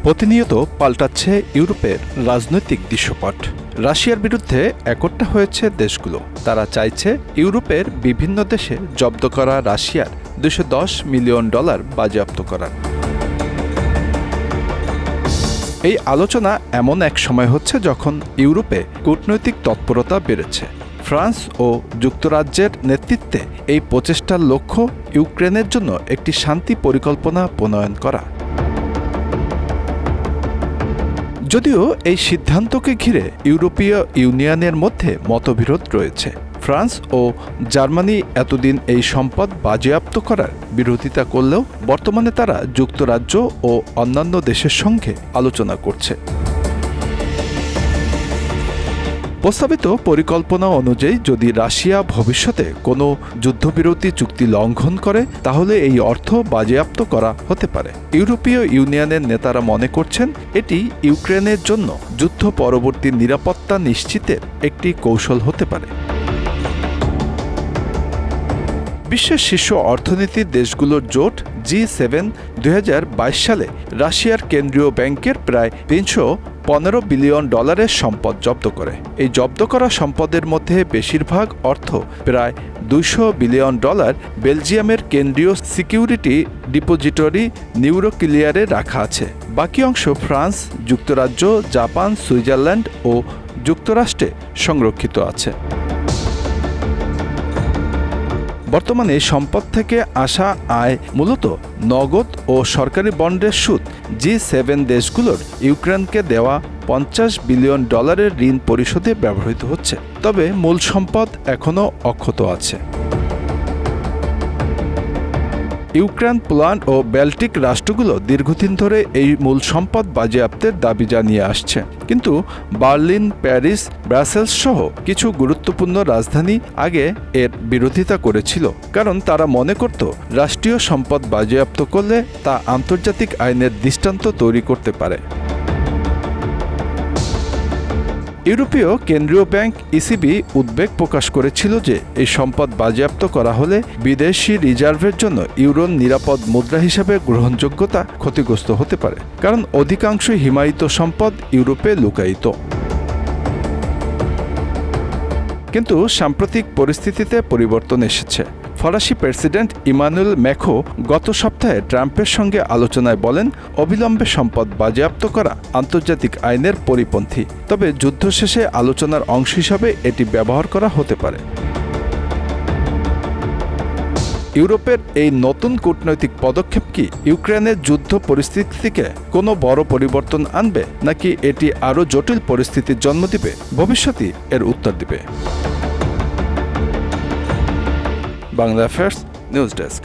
প্রতিনিয়ত পাল্টাচ্ছে ইউরোপের রাজনৈতিক দৃশ্যপট। রাশিয়ার বিরুদ্ধে একট্টা হয়েছে দেশগুলো। তারা চাইছে ইউরোপের বিভিন্ন দেশে জব্দ করা রাশিয়ার $210 মিলিয়ন বাজেয়াপ্ত করার। এই আলোচনা এমন এক সময় হচ্ছে যখন ইউরোপে কূটনৈতিক তৎপরতা বেড়েছে। ফ্রান্স ও যুক্তরাজ্যের নেতৃত্বে এই প্রচেষ্টার লক্ষ্য ইউক্রেনের জন্য একটি শান্তি পরিকল্পনা প্রণয়ন করা। যদিও এই সিদ্ধান্তকে ঘিরে ইউরোপীয় ইউনিয়নের মধ্যে মতবিরোধ রয়েছে। ফ্রান্স ও জার্মানি এতদিন এই সম্পদ বাজেয়াপ্ত করার বিরোধিতা করলেও বর্তমানে তারা যুক্তরাজ্য ও অন্যান্য দেশের সঙ্গে আলোচনা করছে। প্রস্তাবিত পরিকল্পনা অনুযায়ী যদি রাশিয়া ভবিষ্যতে কোনো যুদ্ধবিরতি চুক্তি লঙ্ঘন করে তাহলে এই অর্থ বাজেয়াপ্ত করা হতে পারে। ইউরোপীয় ইউনিয়নের নেতারা মনে করছেন এটি ইউক্রেনের জন্য যুদ্ধ পরবর্তী নিরাপত্তা নিশ্চিতের একটি কৌশল হতে পারে। বিশ্বের শীর্ষ অর্থনীতির দেশগুলোর জোট G7 2022 সালে রাশিয়ার কেন্দ্রীয় ব্যাংকের প্রায় $315 বিলিয়ন সম্পদ জব্দ করে। এই জব্দ করা সম্পদের মধ্যে বেশিরভাগ অর্থ প্রায় $200 বিলিয়ন বেলজিয়ামের কেন্দ্রীয় সিকিউরিটি ডিপোজিটরি নিউরোক্লিয়ারে রাখা আছে। বাকি অংশ ফ্রান্স, যুক্তরাজ্য, জাপান, সুইজারল্যান্ড ও যুক্তরাষ্ট্রে সংরক্ষিত আছে। বর্তমানে সম্পদ থেকে আসা আয় মূলত নগদ ও সরকারি বন্ডের সুদ G7 দেশগুলোর ইউক্রেনকে দেওয়া $50 বিলিয়ন ঋণ পরিশোধে ব্যবহৃত হচ্ছে। তবে মূল সম্পদ এখনও অক্ষত আছে। ইউক্রেন, পোল্যান্ড ও ব্যাল্টিক রাষ্ট্রগুলো দীর্ঘদিন ধরে এই মূল সম্পদ বাজেয়াপ্তের দাবি জানিয়ে আসছে। কিন্তু বার্লিন, প্যারিস, ব্রাসেলস সহ কিছু গুরুত্বপূর্ণ রাজধানী আগে এর বিরোধিতা করেছিল, কারণ তারা মনে করত রাষ্ট্রীয় সম্পদ বাজেয়াপ্ত করলে তা আন্তর্জাতিক আইনের দৃষ্টান্ত তৈরি করতে পারে। ইউরোপীয় কেন্দ্রীয় ব্যাংক ECB উদ্বেগ প্রকাশ করেছিল যে এই সম্পদ বাজেয়াপ্ত করা হলে বিদেশি রিজার্ভের জন্য ইউরোর নিরাপদ মুদ্রা হিসেবে গ্রহণযোগ্যতা ক্ষতিগ্রস্ত হতে পারে, কারণ অধিকাংশ হিমায়িত সম্পদ ইউরোপে লুকায়িত। কিন্তু সাম্প্রতিক পরিস্থিতিতে পরিবর্তন এসেছে। ফরাসি প্রেসিডেন্ট ইমানুয়েল ম্যাখো গত সপ্তাহে ট্রাম্পের সঙ্গে আলোচনায় বলেন, অবিলম্বে সম্পদ বাজেয়াপ্ত করা আন্তর্জাতিক আইনের পরিপন্থী, তবে যুদ্ধ শেষে আলোচনার অংশ হিসাবে এটি ব্যবহার করা হতে পারে। ইউরোপের এই নতুন কূটনৈতিক পদক্ষেপ কি ইউক্রেনের যুদ্ধ পরিস্থিতিকে কোনো বড় পরিবর্তন আনবে, নাকি এটি আরও জটিল পরিস্থিতির জন্ম দিবে? ভবিষ্যতই এর উত্তর দিবে। Bangla affairs news desk.